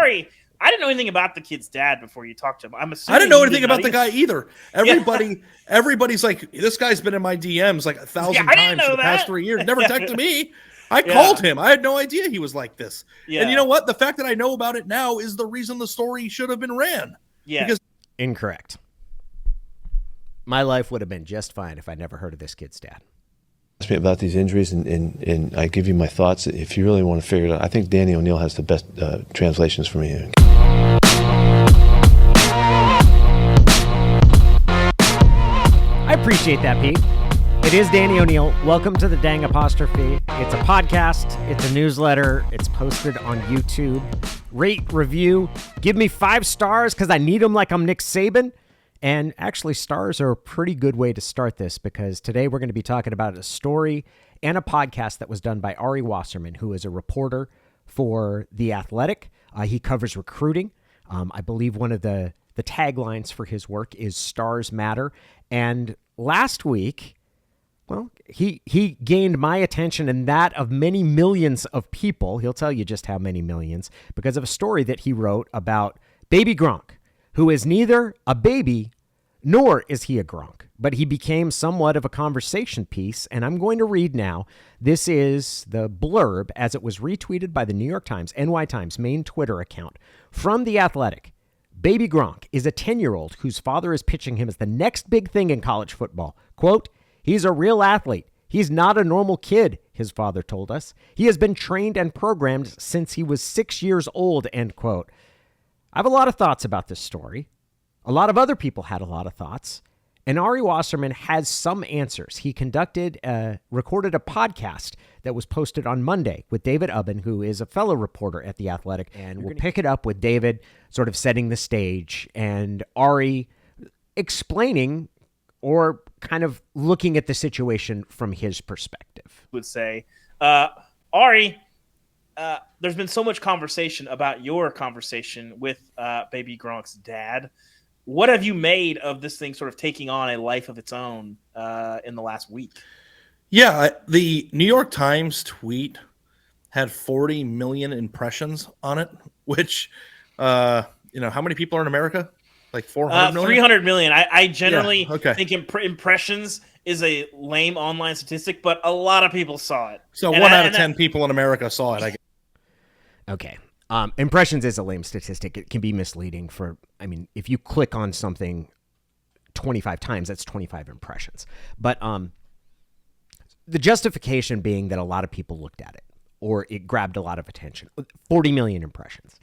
Ari, I didn't know anything about the kid's dad before you talked to him. I'm assuming I didn't know anything about the guy either. Everybody's like, this guy's been in my DMs like 1,000 times for the past 3 years. Never texted me. I called him. I had no idea he was like this. Yeah. And you know what? The fact that I know about it now is the reason the story should have been ran. Yeah. Because incorrect. My life would have been just fine if I never heard of this kid's dad. Ask me about these injuries, and I give you my thoughts. If you really want to figure it out, I think Danny O'Neill has the best translations for me. I appreciate that, Pete. It is Danny O'Neill. Welcome to the Dang Apostrophe. It's a podcast. It's a newsletter. It's posted on YouTube. Rate, review. Give me 5 stars because I need them like I'm Nick Saban. And actually, stars are a pretty good way to start this because today we're going to be talking about a story and a podcast that was done by Ari Wasserman, who is a reporter for The Athletic. He covers recruiting. I believe one of the taglines for his work is Stars Matter. And last week, well, he gained my attention and that of many millions of people. He'll tell you just how many millions because of a story that he wrote about Baby Gronk, who is neither a baby nor is he a Gronk, but he became somewhat of a conversation piece, and I'm going to read now. This is the blurb as it was retweeted by the New York Times, NY Times main Twitter account, from The Athletic. Baby Gronk is a 10-year-old whose father is pitching him as the next big thing in college football. Quote, he's a real athlete. He's not a normal kid, his father told us. He has been trained and programmed since he was 6 years old, end quote. I have a lot of thoughts about this story. A lot of other people had a lot of thoughts. And Ari Wasserman has some answers. He recorded a podcast that was posted on Monday with David Ubben, who is a fellow reporter at The Athletic. And we'll pick it up with David sort of setting the stage and Ari explaining or kind of looking at the situation from his perspective. Would say, Ari, there's been so much conversation about your conversation with Baby Gronk's dad. What have you made of this thing sort of taking on a life of its own in the last week? Yeah, the New York Times tweet had 40 million impressions on it, which, how many people are in America? Like 400 million? 300 million. I generally think impressions is a lame online statistic, but a lot of people saw it. So 1 out of 10 people in America saw it, I guess. Okay. Impressions is a lame statistic. It can be misleading if you click on something 25 times, that's 25 impressions. But the justification being that a lot of people looked at it or it grabbed a lot of attention. 40 million impressions.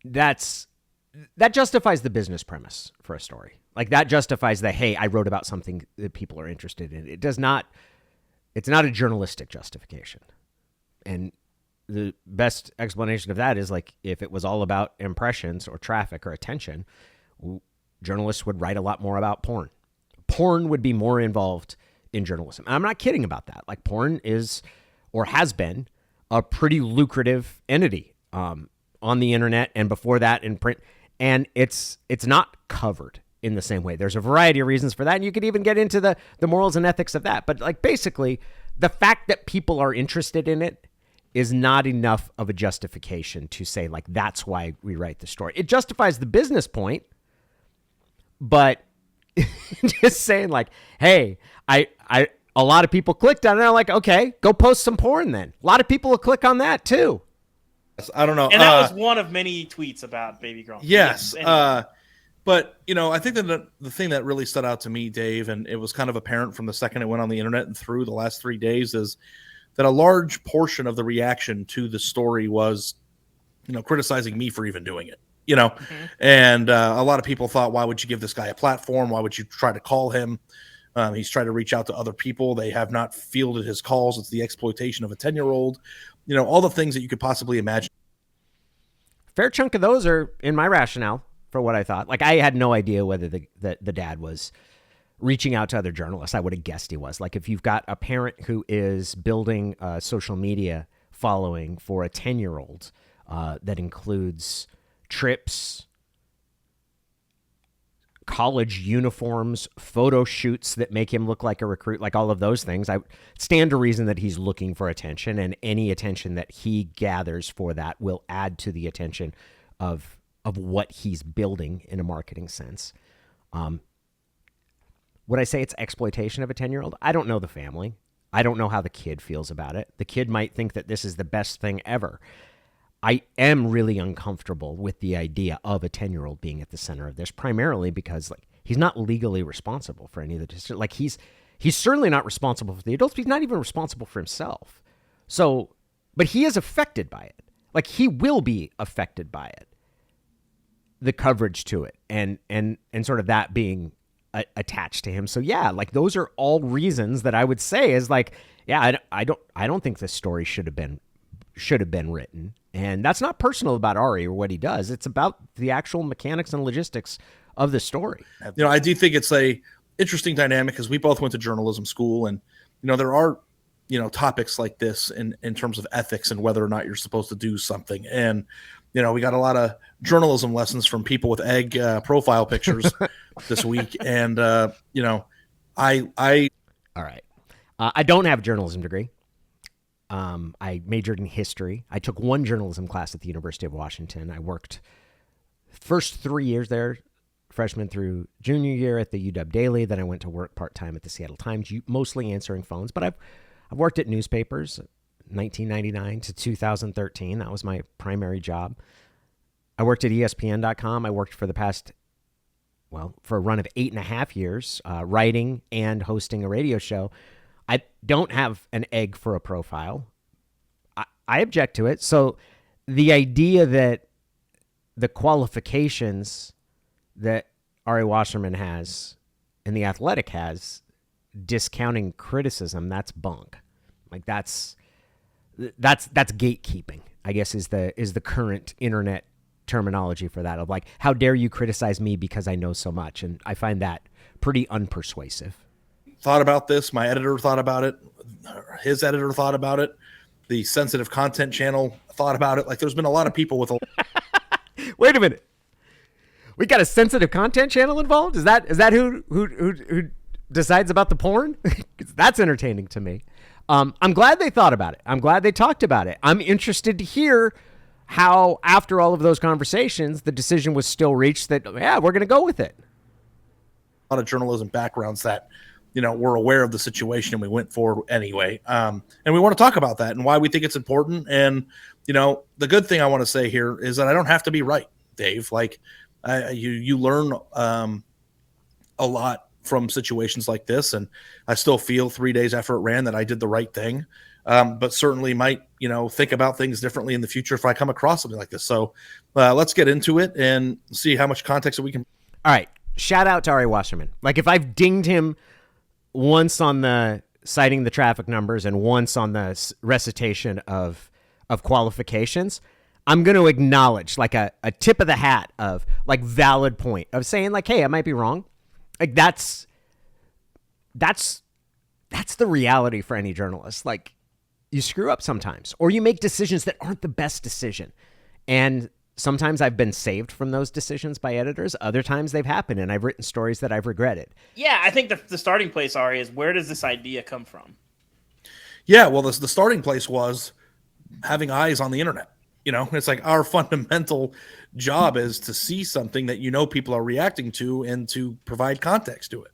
That justifies the business premise for a story. Like that justifies that, hey, I wrote about something that people are interested in. It's not a journalistic justification. And the best explanation of that is like if it was all about impressions or traffic or attention, journalists would write a lot more about porn. Porn would be more involved in journalism. And I'm not kidding about that. Like porn is or has been a pretty lucrative entity on the internet and before that in print. And it's not covered in the same way. There's a variety of reasons for that. And you could even get into the morals and ethics of that. But like basically the fact that people are interested in it is not enough of a justification to say, like, that's why we write the story. It justifies the business point, but just saying, like, hey, a lot of people clicked on it, and I'm like, okay, go post some porn then. A lot of people will click on that, too. I don't know. And that was one of many tweets about Baby Gronk. Yes. But, I think that the thing that really stood out to me, Dave, and it was kind of apparent from the second it went on the internet and through the last 3 days is that a large portion of the reaction to the story was, criticizing me for even doing it, and a lot of people thought, why would you give this guy a platform? Why would you try to call him? He's tried to reach out to other people. They have not fielded his calls. It's the exploitation of a 10-year-old, all the things that you could possibly imagine. Fair chunk of those are in my rationale for what I thought. Like I had no idea whether the dad was reaching out to other journalists. I would have guessed he was. Like if you've got a parent who is building a social media following for a 10-year-old that includes trips, college uniforms, photo shoots that make him look like a recruit, like all of those things, I stand to reason that he's looking for attention, and any attention that he gathers for that will add to the attention of what he's building in a marketing sense. Would I say it's exploitation of a 10-year-old? I don't know the family. I don't know how the kid feels about it. The kid might think that this is the best thing ever. I am really uncomfortable with the idea of a 10-year-old being at the center of this, primarily because like he's not legally responsible for any of the decisions. Like he's certainly not responsible for the adults, but he's not even responsible for himself. So, but he is affected by it. Like he will be affected by it. The coverage to it and sort of that being attached to him. So yeah, like those are all reasons that I would say is like, yeah, I don't think this story should have been written. And that's not personal about Ari or what he does. It's about the actual mechanics and logistics of the story. You know, I do think it's a interesting dynamic because we both went to journalism school, and you know, there are, you know, topics like this in terms of ethics and whether or not you're supposed to do something. And you know, we got a lot of journalism lessons from people with egg profile pictures this week. And, you know, all right. I don't have a journalism degree. I majored in history. I took one journalism class at the University of Washington. I worked first 3 years there, freshman through junior year at the UW Daily. Then I went to work part-time at the Seattle Times, mostly answering phones. But I've worked at newspapers, 1999 to 2013. That was my primary job. I worked at ESPN.com. I worked for for a run of 8.5 years, writing and hosting a radio show. I don't have an egg for a profile. I object to it. So the idea that the qualifications that Ari Wasserman has and The Athletic has, discounting criticism, that's bunk. Like that's gatekeeping, I guess is the current internet terminology for that, of like, how dare you criticize me because I know so much? And I find that pretty unpersuasive. Thought about this. My editor thought about it. His editor thought about it. The sensitive content channel thought about it. Like there's been a lot of people with a Wait a minute. We got a sensitive content channel involved? Is that who decides about the porn? That's entertaining to me. I'm glad they thought about it. I'm glad they talked about it. I'm interested to hear how, after all of those conversations, the decision was still reached that, yeah, we're going to go with it. A lot of journalism backgrounds that, you know, we're aware of the situation and we went forward anyway. And we want to talk about that and why we think it's important. And, you know, the good thing I want to say here is that I don't have to be right, Dave. Like you learn a lot from situations like this. And I still feel 3 days after it ran that I did the right thing. But certainly might, you know, think about things differently in the future if I come across something like this. So let's get into it and see how much context we can. All right. Shout out to Ari Wasserman. Like if I've dinged him once on the citing the traffic numbers and once on the recitation of qualifications, I'm going to acknowledge like a tip of the hat of like valid point of saying like, hey, I might be wrong. Like that's the reality for any journalist. Like you screw up sometimes, or you make decisions that aren't the best decision. And sometimes I've been saved from those decisions by editors. Other times they've happened and I've written stories that I've regretted. Yeah, I think the starting place, Ari, is where does this idea come from? Yeah, well, the starting place was having eyes on the internet. You know, it's like our fundamental job is to see something that, you know, people are reacting to and to provide context to it.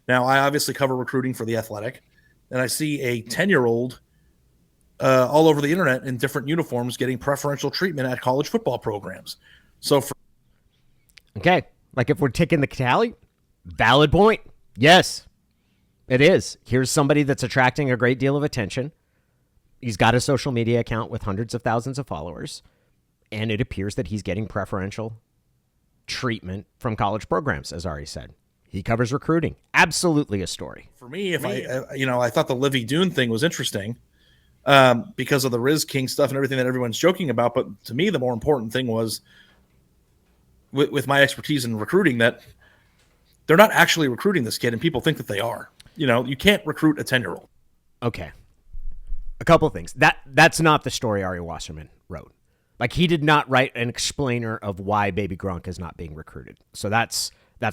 Now, I obviously cover recruiting for The Athletic, and I see a 10-year-old all over the internet in different uniforms getting preferential treatment at college football programs. So, okay, like if we're taking the tally, valid point. Yes, it is. Here's somebody that's attracting a great deal of attention. He's got a social media account with hundreds of thousands of followers, and it appears that he's getting preferential treatment from college programs, as Ari said. He covers recruiting. Absolutely a story. For me, I thought the Livy Dune thing was interesting because of the Riz King stuff and everything that everyone's joking about. But to me, the more important thing was with my expertise in recruiting that they're not actually recruiting this kid, and people think that they are. You know, you can't recruit a 10-year-old. Okay. A couple of things. That's not the story Ari Wasserman wrote. Like he did not write an explainer of why Baby Gronk is not being recruited. So that's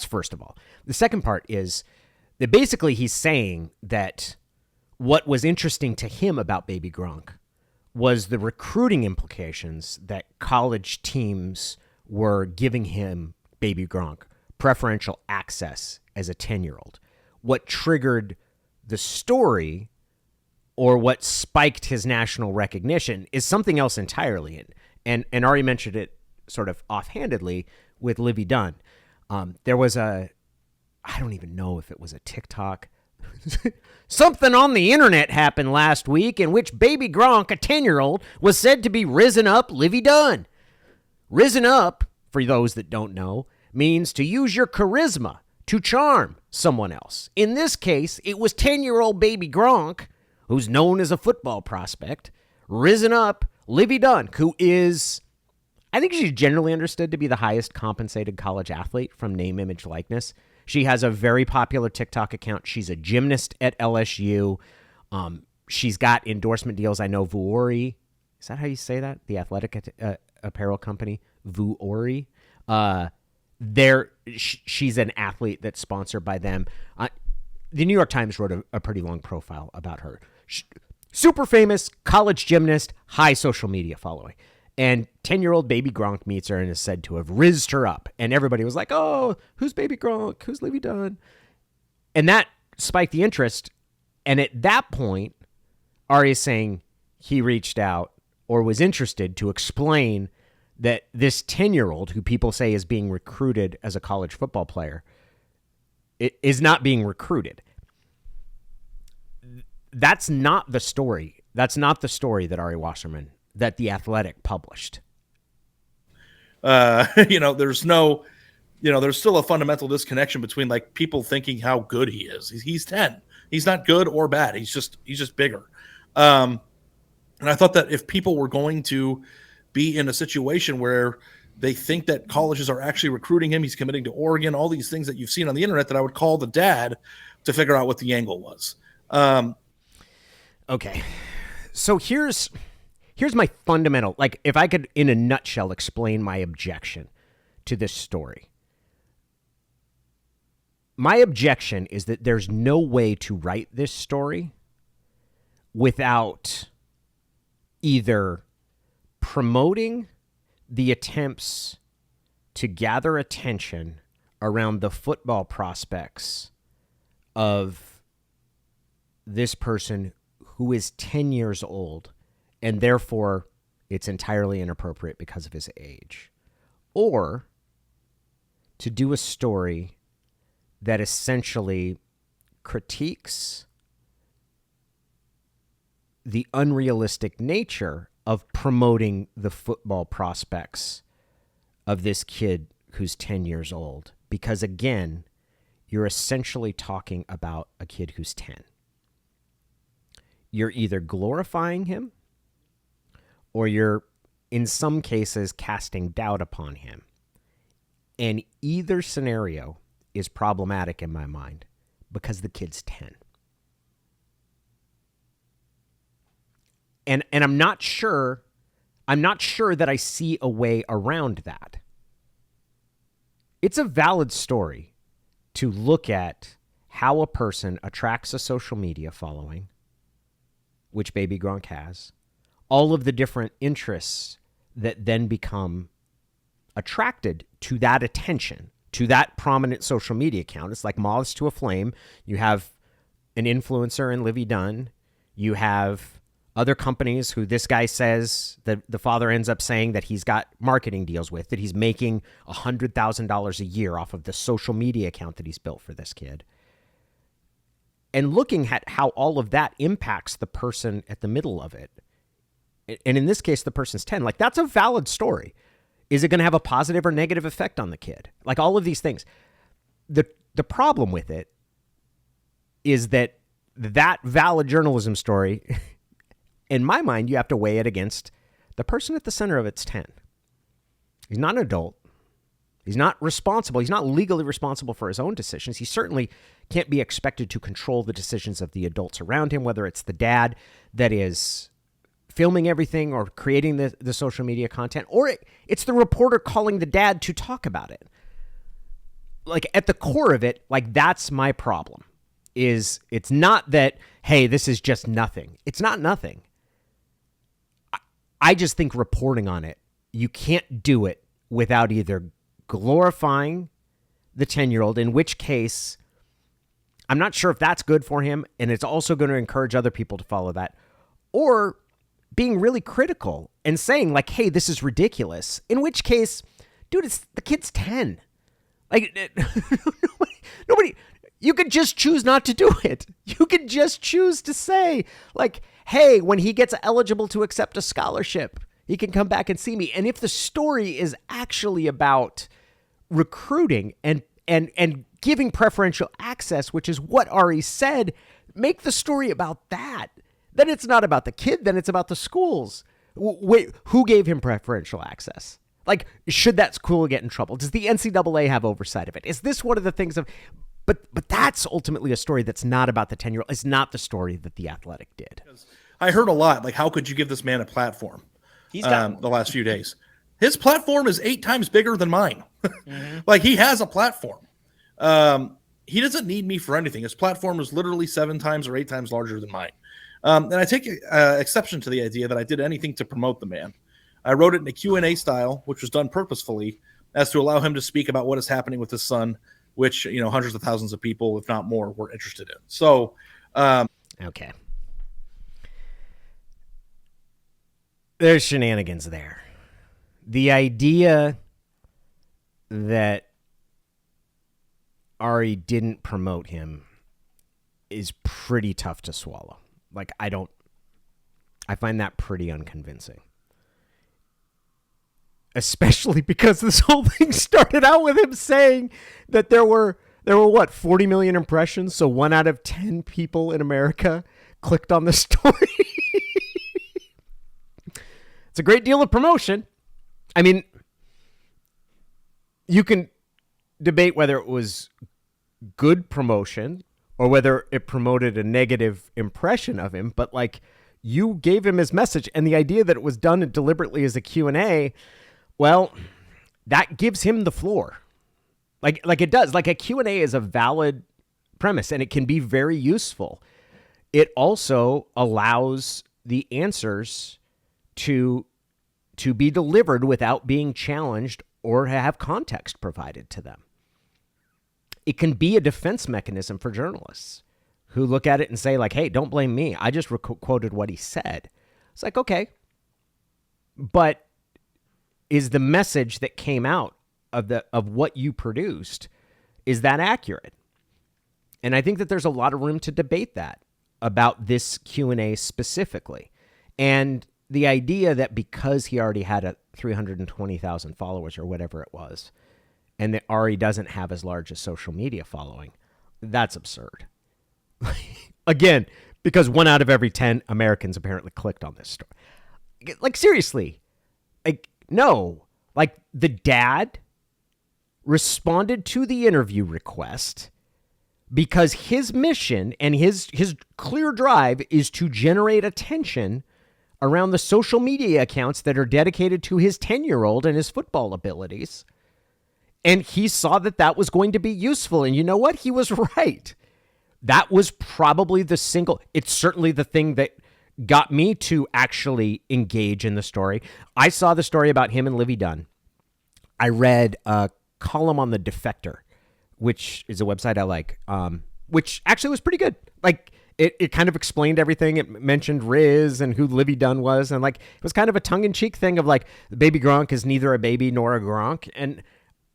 first of all. The second part is that basically he's saying that what was interesting to him about Baby Gronk was the recruiting implications that college teams were giving him, baby Gronk, preferential access as a 10-year-old. What triggered the story, or what spiked his national recognition, is something else entirely. And Ari mentioned it sort of offhandedly with Livy Dunn. There was I don't even know if it was a TikTok. Something on the internet happened last week in which baby Gronk, a 10-year-old, was said to be risen up Livy Dunn. Risen up, for those that don't know, means to use your charisma to charm someone else. In this case, it was 10-year-old baby Gronk, who's known as a football prospect, risen up Livy Dunn, who is, I think she's generally understood to be the highest compensated college athlete from name, image, likeness. She has a very popular TikTok account. She's a gymnast at LSU. She's got endorsement deals. I know Vuori. Is that how you say that? The athletic apparel company, Vuori. She's an athlete that's sponsored by them. The New York Times wrote a pretty long profile about her. Super famous college gymnast, high social media following. And 10-year-old baby Gronk meets her and is said to have rizzed her up. And everybody was like, oh, who's baby Gronk? Who's Livy Dunn? And that spiked the interest. And at that point, Ari is saying he reached out or was interested to explain that this 10-year-old, who people say is being recruited as a college football player, is not being recruited. That's not the story. That's not the story that Ari Wasserman, that The Athletic published. There's still a fundamental disconnection between like people thinking how good he is. He's 10. He's not good or bad. He's just bigger. And I thought that if people were going to be in a situation where they think that colleges are actually recruiting him, he's committing to Oregon, all these things that you've seen on the internet, that I would call the dad to figure out what the angle was. Okay. So here's my fundamental, like, if I could, in a nutshell, explain my objection to this story. My objection is that there's no way to write this story without either promoting the attempts to gather attention around the football prospects of this person who is 10 years old, and therefore it's entirely inappropriate because of his age, or to do a story that essentially critiques the unrealistic nature of promoting the football prospects of this kid who's 10 years old. Because again, you're essentially talking about a kid who's 10. You're either glorifying him or you're, in some cases, casting doubt upon him. And either scenario is problematic in my mind because the kid's 10. And I'm not sure that I see a way around that. It's a valid story to look at how a person attracts a social media following, which baby Gronk has, all of the different interests that then become attracted to that attention, to that prominent social media account. It's like moths to a flame. You have an influencer in Livy Dunn. You have other companies who this guy says, that the father ends up saying that he's got marketing deals with, that he's making $100,000 a year off of the social media account that he's built for this kid. And looking at how all of that impacts the person at the middle of it. And in this case, the person's 10. Like, that's a valid story. Is it going to have a positive or negative effect on the kid? Like, all of these things. The problem with it is that valid journalism story, in my mind, you have to weigh it against the person at the center of it's 10. He's not an adult. He's not responsible. He's not legally responsible for his own decisions. He certainly can't be expected to control the decisions of the adults around him, whether it's the dad that is filming everything or creating the social media content, or it's the reporter calling the dad to talk about it. Like, at the core of it, like, that's my problem. Is it's not that, hey, this is just nothing. It's not nothing. I just think reporting on it, you can't do it without either glorifying the 10-year-old, in which case I'm not sure if that's good for him, and it's also going to encourage other people to follow that, or being really critical and saying like, hey, this is ridiculous, in which case, dude, the kid's 10. Like, nobody, you could just choose not to do it. You could just choose to say like, hey, when he gets eligible to accept a scholarship, he can come back and see me. And if the story is actually about recruiting and giving preferential access, which is what Ari said, make the story about that. Then it's not about the kid, then it's about the schools. Wait, who gave him preferential access? Like, should that school get in trouble? Does the NCAA have oversight of it? Is this one of the things of... But that's ultimately a story that's not about the 10-year-old. It's not the story that The Athletic did. I heard a lot, like, how could you give this man a platform? He's got the last few days. His platform is 8 times bigger than mine. Like, he has a platform. He doesn't need me for anything. His platform is literally 7 times or 8 times larger than mine. And I take exception to the idea that I did anything to promote the man. I wrote it in a Q&A style, which was done purposefully, as to allow him to speak about what is happening with his son, which, you know, hundreds of thousands of people, if not more, were interested in. So, okay. There's shenanigans there. The idea that Ari didn't promote him is pretty tough to swallow. Like, I find that pretty unconvincing. Especially because this whole thing started out with him saying that there were what, 40 million impressions, so 1 out of 10 people in America clicked on the story. It's a great deal of promotion. I mean, you can debate whether it was good promotion or whether it promoted a negative impression of him, but like, you gave him his message, and the idea that it was done deliberately as a Q&A, well, that gives him the floor. Like it does. Like, a Q&A is a valid premise, and it can be very useful. It also allows the answers to be delivered without being challenged or have context provided to them. It can be a defense mechanism for journalists who look at it and say like, hey, don't blame me. I just quoted what he said. It's like, okay, but is the message that came out of what you produced, is that accurate? And I think that there's a lot of room to debate that about this Q&A specifically. And the idea that because he already had 320,000 followers or whatever it was, and that Ari doesn't have as large a social media following, that's absurd. Again, because 1 out of every 10 Americans apparently clicked on this story. Like, seriously, like, no. Like, the dad responded to the interview request because his mission and his clear drive is to generate attention around the social media accounts that are dedicated to his 10-year-old and his football abilities. And he saw that was going to be useful. And you know what? He was right. That was probably it's certainly the thing that got me to actually engage in the story. I saw the story about him and Livy Dunn. I read a column on The Defector, which is a website I like, which actually was pretty good. Like, it kind of explained everything. It mentioned Riz and who Livy Dunn was. And like, it was kind of a tongue-in-cheek thing of like, Baby Gronk is neither a baby nor a Gronk. And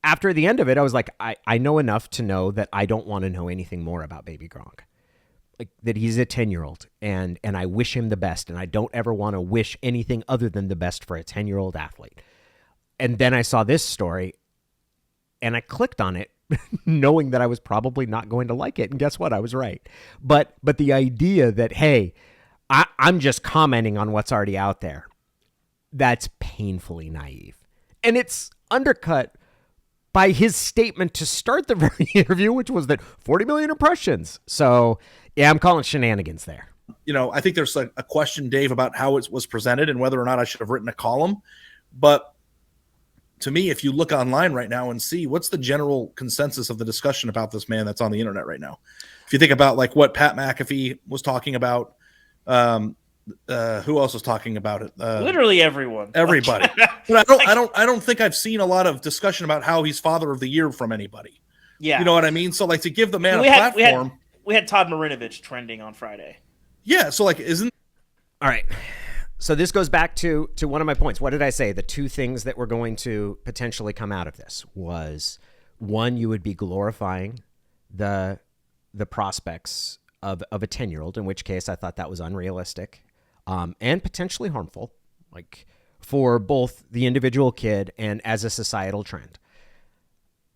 after the end of it, I was like, I know enough to know that I don't want to know anything more about Baby Gronk. Like, that he's a 10-year-old and I wish him the best. And I don't ever want to wish anything other than the best for a 10-year-old athlete. And then I saw this story and I clicked on it knowing that I was probably not going to like it. And guess what? I was right. But the idea that, hey, I'm just commenting on what's already out there, that's painfully naive. And it's undercut by his statement to start the very interview, which was that 40 million impressions. So, yeah, I'm calling shenanigans there. You know, I think there's a question, Dave, about how it was presented and whether or not I should have written a column. But to me, if you look online right now and see what's the general consensus of the discussion about this man that's on the internet right now, if you think about like what Pat McAfee was talking about, the Who else was talking about it? Literally everyone. Everybody. But I don't think I've seen a lot of discussion about how he's father of the year from anybody. Yeah. You know what I mean? So like to give the man a platform. We had Todd Marinovich trending on Friday. Yeah. So like, isn't. All right. So this goes back to one of my points. What did I say? The two things that were going to potentially come out of this was, one, you would be glorifying the prospects of a 10-year-old, in which case I thought that was unrealistic and potentially harmful, like for both the individual kid and as a societal trend.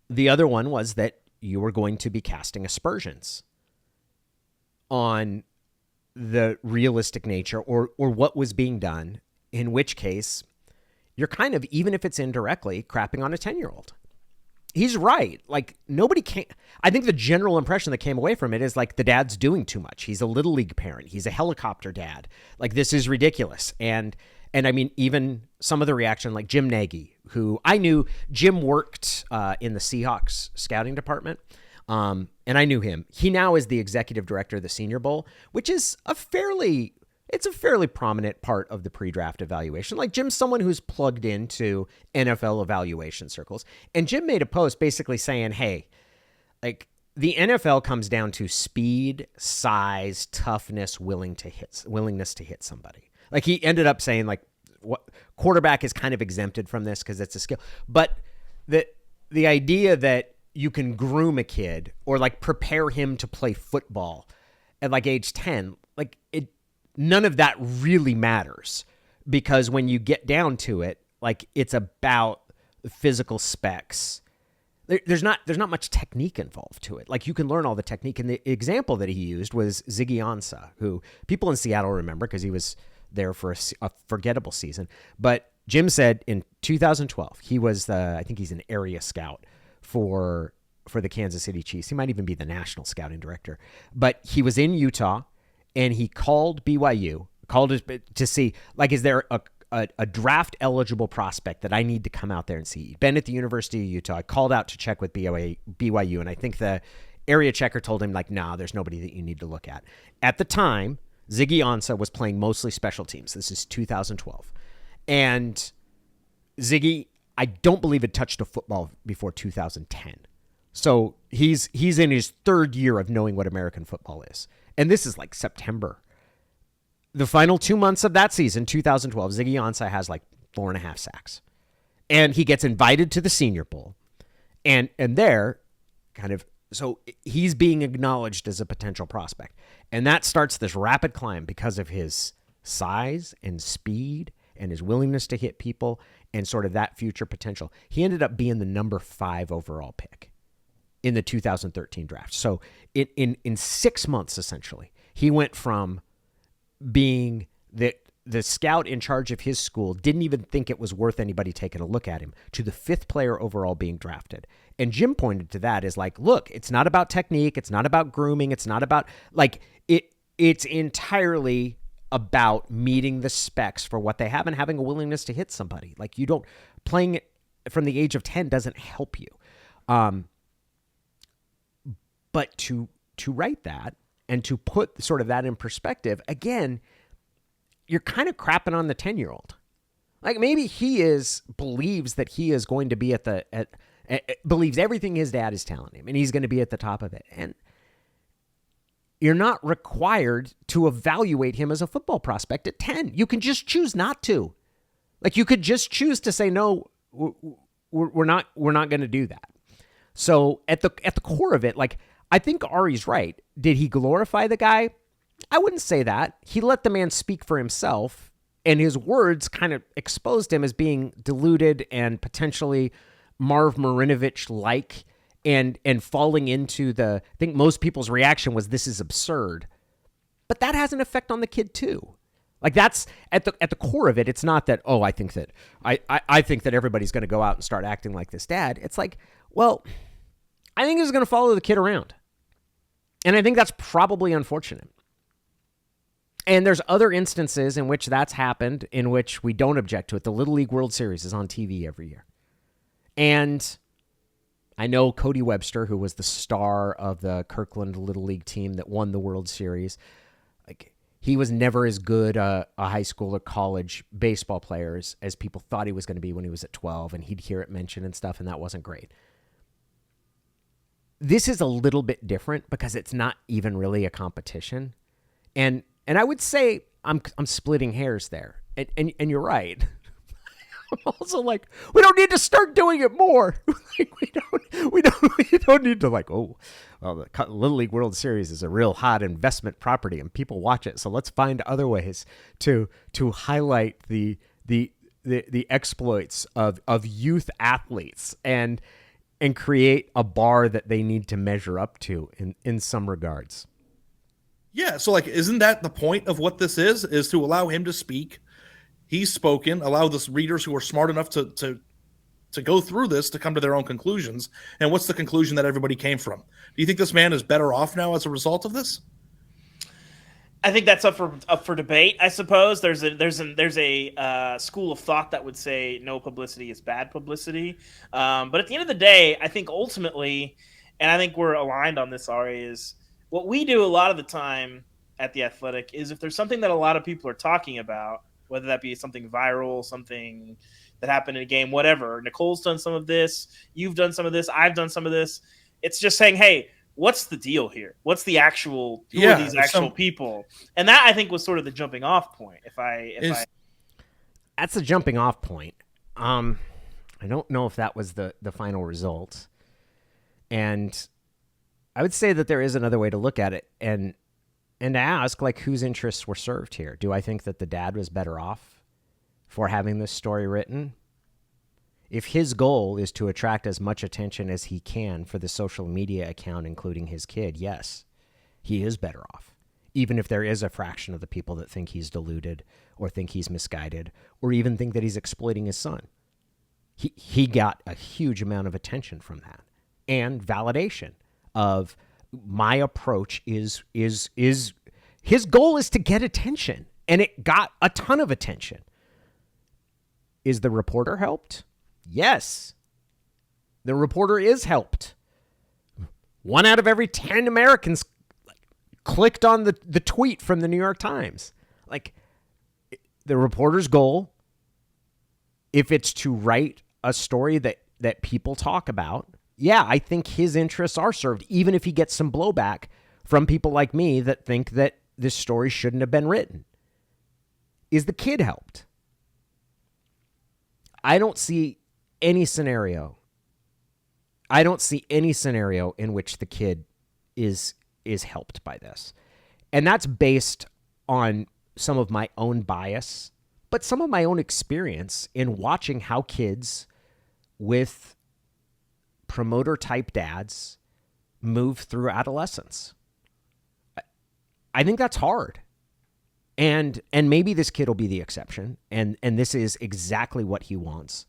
The other one was that you were going to be casting aspersions on the realistic nature or what was being done, in which case you're kind of, even if it's indirectly, crapping on a 10-year-old. He's right. Like, nobody can. I think the general impression that came away from it is like the dad's doing too much. He's a little league parent. He's a helicopter dad. Like, this is ridiculous. And I mean, even some of the reaction, like Jim Nagy, who I knew. Jim worked in the Seahawks scouting department. And I knew him. He now is the executive director of the Senior Bowl, which is a fairly prominent part of the pre-draft evaluation. Like, Jim's someone who's plugged into NFL evaluation circles. And Jim made a post basically saying, hey, like, the NFL comes down to speed, size, toughness, willingness to hit somebody. Like, he ended up saying, like, what quarterback is kind of exempted from this because it's a skill. But the idea that you can groom a kid or like prepare him to play football at like age 10, like, none of that really matters, because when you get down to it, like, it's about physical specs. There's not much technique involved to it. Like, you can learn all the technique. And the example that he used was Ziggy Ansah, who people in Seattle remember because he was there for a forgettable season. But Jim said in 2012, he was I think he's an area scout for the Kansas City Chiefs. He might even be the national scouting director. But he was in Utah, and he called BYU, to see, like, is there a draft eligible prospect that I need to come out there and see? He'd been at the University of Utah. I called out to check with BYU, and I think the area checker told him, like, nah, there's nobody that you need to look at. At the time, Ziggy Ansah was playing mostly special teams. This is 2012. And Ziggy, I don't believe, had touched a football before 2010. So he's in his third year of knowing what American football is. And this is like September. The final 2 months of that season, 2012, Ziggy Ansah has like 4.5 sacks. And he gets invited to the Senior Bowl. And there, kind of, so he's being acknowledged as a potential prospect. And that starts this rapid climb because of his size and speed and his willingness to hit people and sort of that future potential. He ended up being the number 5 overall pick in the 2013 draft. So in 6 months, essentially, he went from being the scout in charge of his school, didn't even think it was worth anybody taking a look at him, to the 5th player overall being drafted. And Jim pointed to that as like, look, it's not about technique. It's not about grooming. It's not about, like, it's entirely about meeting the specs for what they have and having a willingness to hit somebody. Like, you don't, playing from the age of 10 doesn't help you. But to write that and to put sort of that in perspective, again, you're kind of crapping on the 10-year-old. Like, maybe he believes that he is going to be believes everything his dad is telling him, and he's going to be at the top of it. And you're not required to evaluate him as a football prospect at 10. You can just choose not to. Like, you could just choose to say, no, we're not going to do that. So at the core of it, like, I think Ari's right. Did he glorify the guy? I wouldn't say that. He let the man speak for himself, and his words kind of exposed him as being deluded and potentially Marv Marinovich-like, and falling into I think most people's reaction was, this is absurd. But that has an effect on the kid too. Like, that's at the core of it. It's not that, oh, I think that I think that everybody's going to go out and start acting like this dad. It's like, well, I think he's going to follow the kid around. And I think that's probably unfortunate. And there's other instances in which that's happened, in which we don't object to it. The Little League World Series is on TV every year. And I know Cody Webster, who was the star of the Kirkland Little League team that won the World Series, like, he was never as good a high school or college baseball player as people thought he was going to be when he was at 12, and he'd hear it mentioned and stuff, and that wasn't great. This is a little bit different because it's not even really a competition. And I would say I'm splitting hairs there. And you're right. I'm also like, we don't need to start doing it more. Like, we don't need to, like, oh, well, the Little League World Series is a real hot investment property and people watch it. So let's find other ways to highlight the exploits of youth athletes and create a bar that they need to measure up to in some regards. Yeah, so like, isn't that the point of what this is to allow him to speak? He's spoken, allow the readers who are smart enough to go through this to come to their own conclusions. And what's the conclusion that everybody came from? Do you think this man is better off now as a result of this? I think that's up for debate. I suppose there's a school of thought that would say no publicity is bad publicity. But at the end of the day, I think ultimately, and I think we're aligned on this, Ari, is what we do a lot of the time at The Athletic is if there's something that a lot of people are talking about, whether that be something viral, something that happened in a game, whatever. Nicole's done some of this. You've done some of this. I've done some of this. It's just saying, hey, what's the deal here? What's the actual, who are these actual people? And that, I think, was sort of the jumping off point. That's the jumping off point. I don't know if that was the final result. And I would say that there is another way to look at it and to ask, like, whose interests were served here. Do I think that the dad was better off for having this story written? If his goal is to attract as much attention as he can for the social media account, including his kid, yes, he is better off. Even if there is a fraction of the people that think he's deluded or think he's misguided or even think that he's exploiting his son. He got a huge amount of attention from that and validation of my approach is his goal is to get attention, and it got a ton of attention. Is the reporter helped? Yes. The reporter is helped. 1 out of every 10 Americans clicked on the tweet from the New York Times. Like, the reporter's goal, if it's to write a story that people talk about, yeah, I think his interests are served, even if he gets some blowback from people like me that think that this story shouldn't have been written. Is the kid helped? I don't see any scenario. I don't see any scenario in which the kid is helped by this. And that's based on some of my own bias, but some of my own experience in watching how kids with promoter type dads move through adolescence. I think that's hard. And maybe this kid will be the exception, and this is exactly what he wants.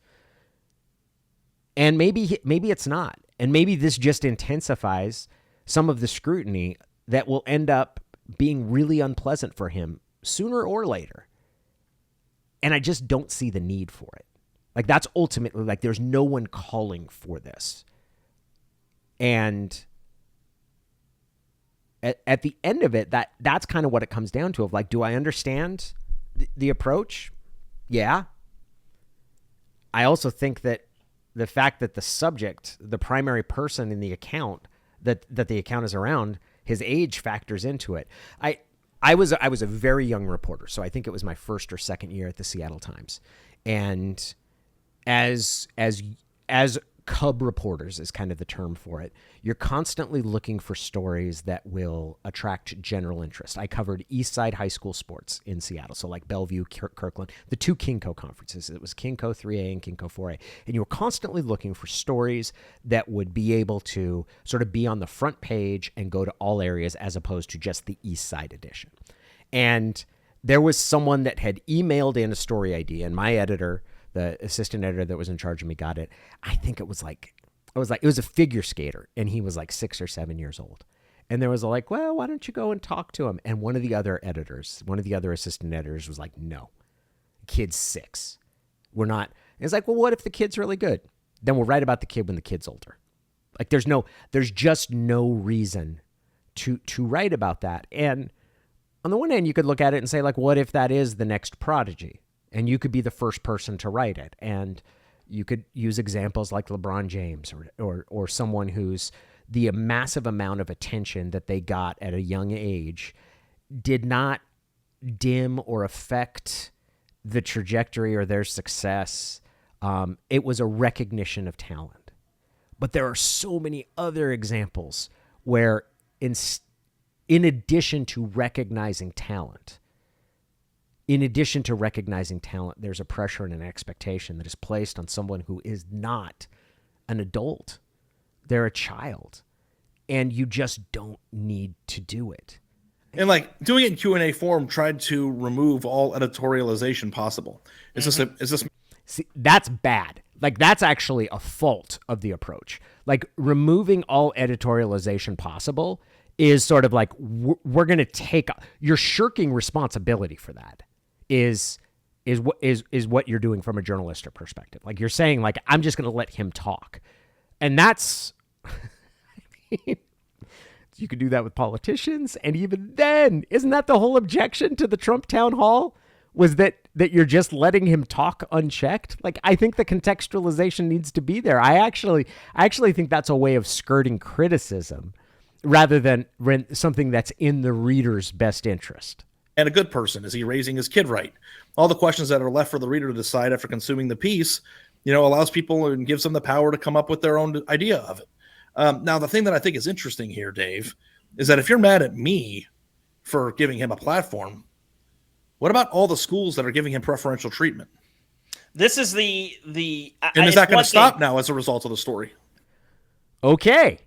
And maybe it's not. And maybe this just intensifies some of the scrutiny that will end up being really unpleasant for him sooner or later. And I just don't see the need for it. Like, that's ultimately, like, there's no one calling for this. And at the end of it, that's kind of what it comes down to, of like, do I understand the approach? Yeah. I also think that the fact that the subject, the primary person in the account that the account is around, his age factors into it. I was a very young reporter, so I think it was my first or second year at the Seattle Times. And as cub reporters is kind of the term for it, you're constantly looking for stories that will attract general interest. I covered East Side high school sports in Seattle, so like Bellevue, Kirkland, the two KingCo conferences. It was KingCo 3A and KingCo 4A. And you were constantly looking for stories that would be able to sort of be on the front page and go to all areas as opposed to just the East Side edition. And there was someone that had emailed in a story idea, and my editor, the assistant editor that was in charge of me, got it. I think it was a figure skater, and he was like 6 or 7 years old. And there was like, well, why don't you go and talk to him? And one of the other assistant editors was like, no, kid's 6. We're not. And it's like, well, what if the kid's really good? Then we'll write about the kid when the kid's older. Like, there's just no reason to write about that. And on the one hand, you could look at it and say, like, what if that is the next Prodigy? And you could be the first person to write it. And you could use examples like LeBron James or someone who's the massive amount of attention that they got at a young age did not dim or affect the trajectory or their success. It was a recognition of talent. But there are so many other examples where in addition to recognizing talent, there's a pressure and an expectation that is placed on someone who is not an adult. They're a child, and you just don't need to do it. And like doing it in Q&A form tried to remove all editorialization possible. Is this See, that's bad. Like, that's actually a fault of the approach. Like, removing all editorialization possible is sort of like, we're going to you're shirking responsibility for that is what you're doing from a journalistic perspective. Like, you're saying, like, I'm just going to let him talk. And that's, I mean, you could do that with politicians. And even then, isn't that the whole objection to the Trump town hall? Was that you're just letting him talk unchecked? Like, I think the contextualization needs to be there. I actually think that's a way of skirting criticism rather than something that's in the reader's best interest. And a good person, is he raising his kid right? All the questions that are left for the reader to decide after consuming the piece, allows people and gives them the power to come up with their own idea of it. Now, the thing that I think is interesting here, Dave, is that if you're mad at me for giving him a platform, what about all the schools that are giving him preferential treatment? This is and is that going to stop now as a result of the story? Okay.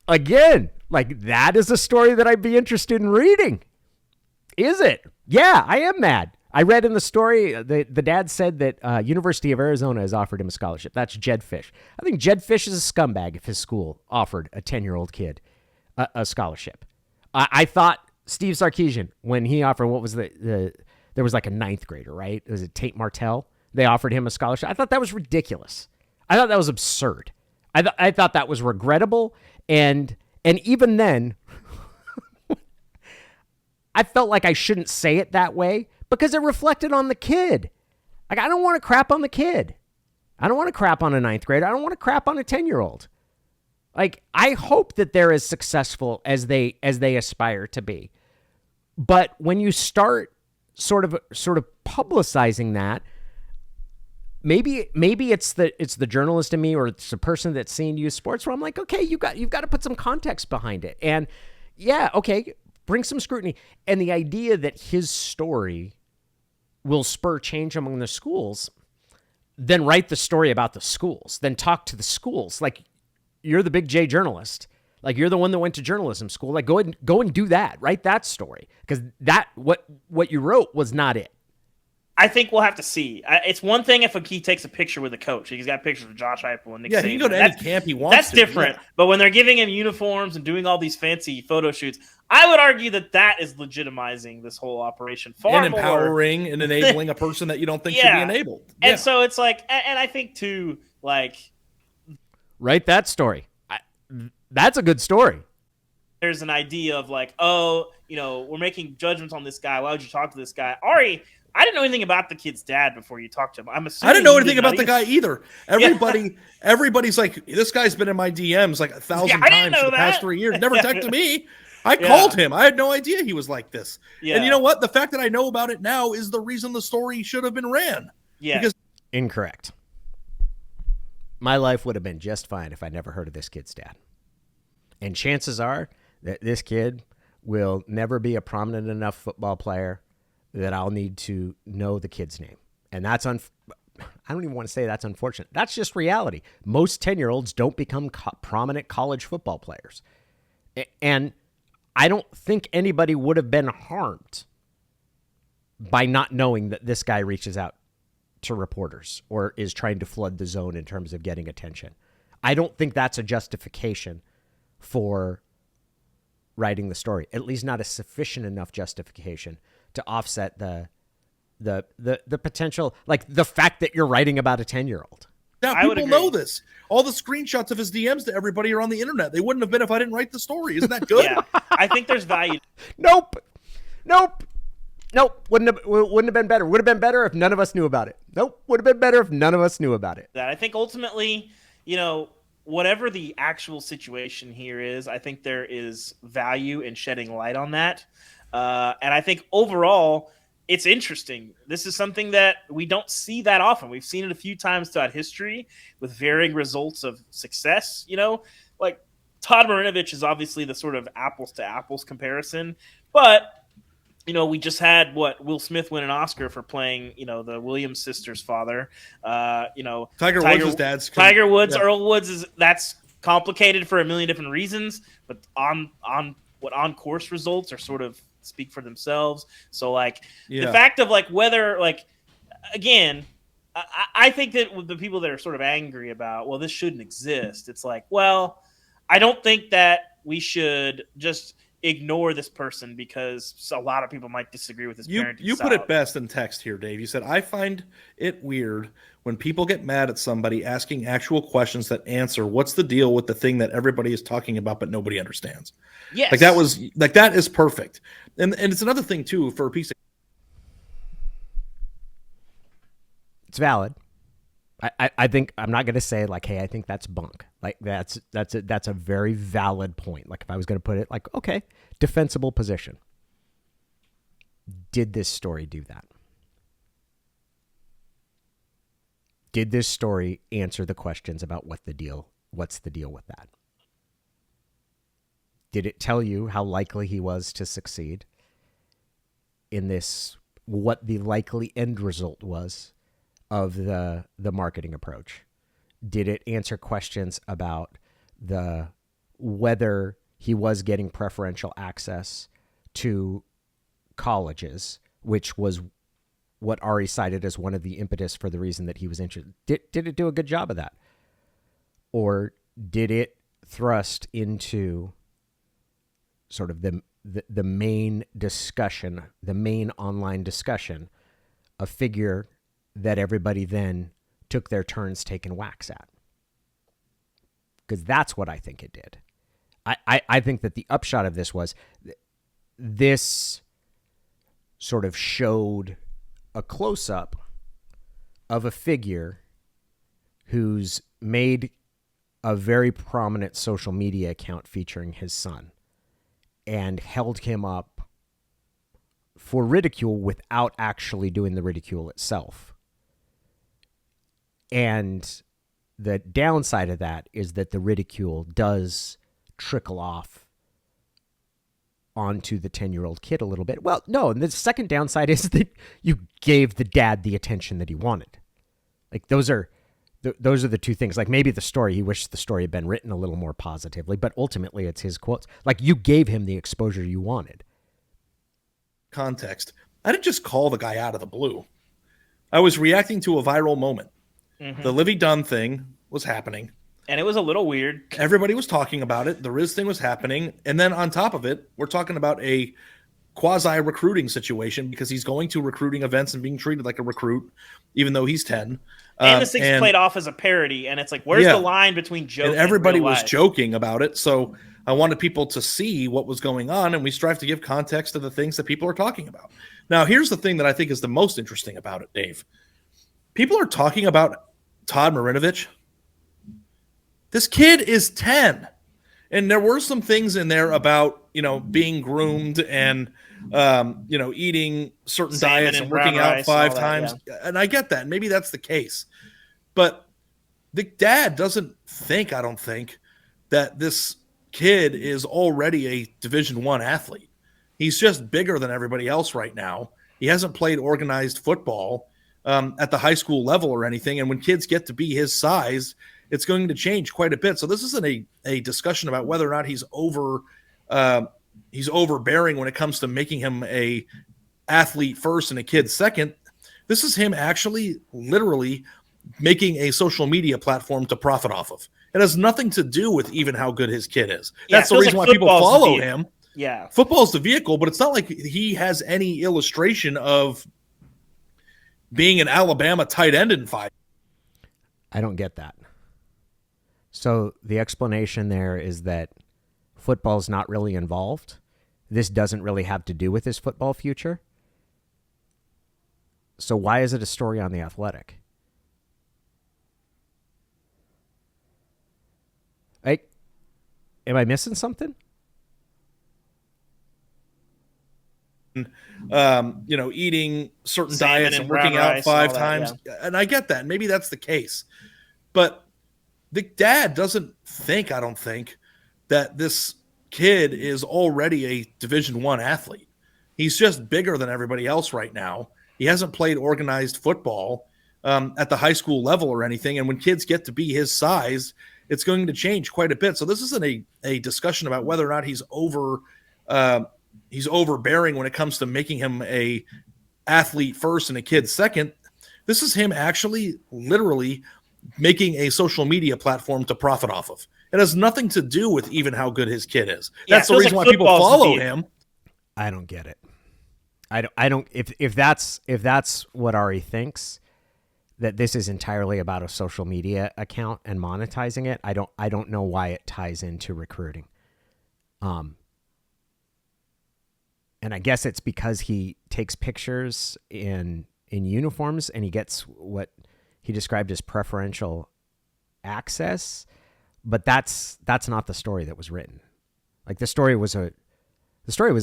Again, like, that is a story that I'd be interested in reading. Is it? Yeah, I am mad. I read in the story, the dad said that University of Arizona has offered him a scholarship. That's Jed Fish. I think Jed Fish is a scumbag if his school offered a 10-year-old kid a scholarship. I thought Steve Sarkisian, when he offered, what was there was like a 9th grader, right? Was it Tate Martell? They offered him a scholarship. I thought that was ridiculous. I thought that was absurd. I thought that was regrettable. And even then, I felt like I shouldn't say it that way because it reflected on the kid. Like, I don't want to crap on the kid. I don't want to crap on a 9th grader. I don't want to crap on a 10-year-old. Like, I hope that they're as successful as they aspire to be. But when you start sort of publicizing that, maybe it's the journalist in me, or it's the person that's seen youth sports, where I'm like, okay, you've got to put some context behind it. And yeah, okay, bring some scrutiny. And the idea that his story will spur change among the schools, then write the story about the schools, then talk to the schools. Like, you're the big J journalist. Like, you're the one that went to journalism school. Like, go and do that. Write that story. Because what you wrote was not it. I think we'll have to see. It's one thing if he takes a picture with a coach. He's got pictures of Josh Heupel and Nick Saban. He can go to any camp he wants. That's different. Yeah. But when they're giving him uniforms and doing all these fancy photo shoots, I would argue that is legitimizing this whole operation far and empowering more. And enabling a person that you don't think should be enabled. Yeah. And so it's like, and I think too, like, write that story. That's a good story. There's an idea of like, we're making judgments on this guy. Why would you talk to this guy? Ari, I didn't know anything about the kid's dad before you talked to him. I'm assuming I didn't know anything about the guy either. Everybody's like, this guy's been in my DMs like 1,000 times for the past 3 years. Never texted me. I called him. I had no idea he was like this. Yeah. And you know what? The fact that I know about it now is the reason the story should have been ran. Yeah. Incorrect. My life would have been just fine if I never heard of this kid's dad. And chances are that this kid will never be a prominent enough football player that I'll need to know the kid's name. And that's I don't even want to say that's unfortunate. That's just reality. Most 10-year-olds don't become prominent college football players. And I don't think anybody would have been harmed by not knowing that this guy reaches out to reporters or is trying to flood the zone in terms of getting attention. I don't think that's a justification for writing the story, at least not a sufficient enough justification to offset the potential, like the fact that you're writing about a 10-year-old. Now, people know this. All the screenshots of his DMs to everybody are on the internet. They wouldn't have been if I didn't write the story. Isn't that good? Yeah, I think there's value. Nope. Nope. Wouldn't have been better. Would have been better if none of us knew about it. Nope. Would have been better if none of us knew about it. That I think ultimately, whatever the actual situation here is, I think there is value in shedding light on that. And I think overall, it's interesting. This is something that we don't see that often. We've seen it a few times throughout history with varying results of success. Like Todd Marinovich is obviously the sort of apples to apples comparison, but we just had Will Smith win an Oscar for playing, the Williams sisters' father. Tiger Woods' dad's. Tiger Woods, yeah. Earl Woods that's complicated for a million different reasons, but on course results are sort of speak for themselves. So the fact of whether again, I think that with the people that are sort of angry about, well, this shouldn't exist. It's I don't think that we should just ignore this person because a lot of people might disagree with his parenting You style. put it best in text here, Dave. You said, I find it weird when people get mad at somebody asking actual questions that answer what's the deal with the thing that everybody is talking about but nobody understands. Yes. That is perfect. And it's another thing too for a piece of it's valid. I think I'm not going to say hey, I think that's bunk. That's a very valid point. If I was going to put it okay, defensible position. Did this story do that? Did this story answer the questions about what's the deal with that? Did it tell you how likely he was to succeed in this, what the likely end result was of the marketing approach? Did it answer questions about whether he was getting preferential access to colleges, which was what Ari cited as one of the impetus for the reason that he was interested? Did it do a good job of that? Or did it thrust into sort of the main discussion, the main online discussion, a figure that everybody then took their turns taking whacks at? Because that's what I think it did. I think that the upshot of this was this sort of showed a close-up of a figure who's made a very prominent social media account featuring his son and held him up for ridicule without actually doing the ridicule itself. And the downside of that is that the ridicule does trickle off onto the 10-year-old kid a little bit. Well, no, and the second downside is that you gave the dad the attention that he wanted. Those are the two things. Maybe the story, he wished the story had been written a little more positively, but ultimately it's his quotes. You gave him the exposure you wanted. Context. I didn't just call the guy out of the blue. I was reacting to a viral moment. Mm-hmm. The Livy Dunn thing was happening. And it was a little weird. Everybody was talking about it. The Riz thing was happening. And then on top of it, we're talking about a quasi-recruiting situation because he's going to recruiting events and being treated like a recruit, even though he's 10. And this thing's played off as a parody. And it's where's the line between joke and everybody real was life? Joking about it. So I wanted people to see what was going on, and we strive to give context to the things that people are talking about. Now, here's the thing that I think is the most interesting about it, Dave. People are talking about Todd Marinovich. This kid is 10. And there were some things in there about, being groomed and, eating certain diets and working out 5 times. Yeah. And I get that. Maybe that's the case. But the dad doesn't think, I don't think, that this kid is already a Division I athlete. He's just bigger than everybody else right now. He hasn't played organized football at the high school level or anything. And when kids get to be his size, it's going to change quite a bit. So this isn't a discussion about whether or not he's overbearing when it comes to making him a athlete first and a kid second. This is him actually literally making a social media platform to profit off of. It has nothing to do with even how good his kid is. That's the reason why people follow him. Yeah. Football's the vehicle, but it's not like he has any illustration of being an Alabama tight end in 5. I don't get that. So the explanation there is that football's not really involved, this doesn't really have to do with his football future. So why is it a story on The Athletic? Am I missing something? Eating certain Salmon diets and and working brown out rice and 5 all that, times. And I get that. Maybe that's the case. But the dad doesn't think, I don't think, that this kid is already a Division I athlete. He's just bigger than everybody else right now. He hasn't played organized football at the high school level or anything. And when kids get to be his size, it's going to change quite a bit. So this isn't a discussion about whether or not he's overbearing when it comes to making him a athlete first and a kid second. This is him actually literally making a social media platform to profit off of. It has nothing to do with even how good his kid is. That's the reason why people follow him. I don't get it. I don't if that's what Ari thinks, that this is entirely about a social media account and monetizing it, I don't know why it ties into recruiting. And I guess it's because he takes pictures in uniforms and he gets what he described as preferential access, but that's not the story that was written. Like the story was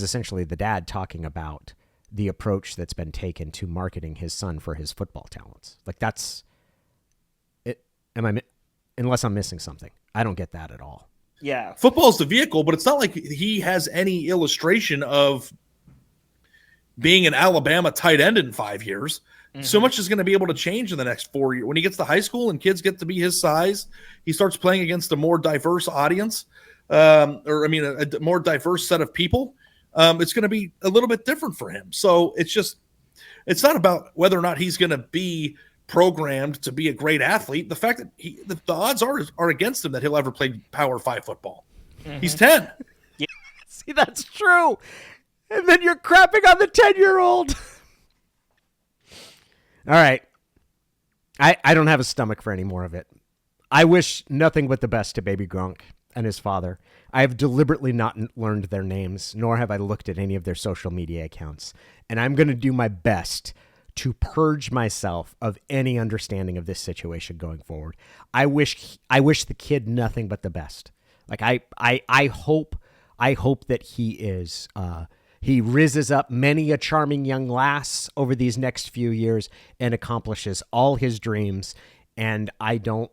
essentially the dad talking about the approach that's been taken to marketing his son for his football talents. Like that's it. Unless I'm missing something. I don't get that at all. Yeah. Football's the vehicle, but it's not like he has any illustration of being an Alabama tight end in 5 years. Mm-hmm. So much is going to be able to change in the next 4 years. When he gets to high school and kids get to be his size, he starts playing against a more diverse audience, a more diverse set of people. It's going to be a little bit different for him. So it's not about whether or not he's going to be programmed to be a great athlete. The fact that the odds are against him that he'll ever play Power 5 football. Mm-hmm. He's 10. Yeah. See, that's true. And then you're crapping on the 10-year-old. All right. I don't have a stomach for any more of it. I wish nothing but the best to baby Gronk and his father. I have deliberately not learned their names, nor have I looked at any of their social media accounts. And I'm going to do my best to purge myself of any understanding of this situation going forward. I wish the kid nothing but the best. Like I hope that he is he rises up many a charming young lass over these next few years and accomplishes all his dreams. And I don't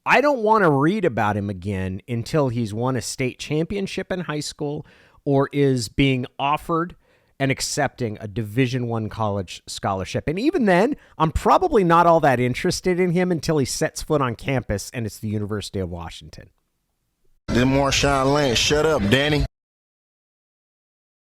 want to read about him again until he's won a state championship in high school or is being offered and accepting a Division I college scholarship. And even then, I'm probably not all that interested in him until he sets foot on campus and it's the University of Washington. Then Marshawn Lynch, shut up, Danny.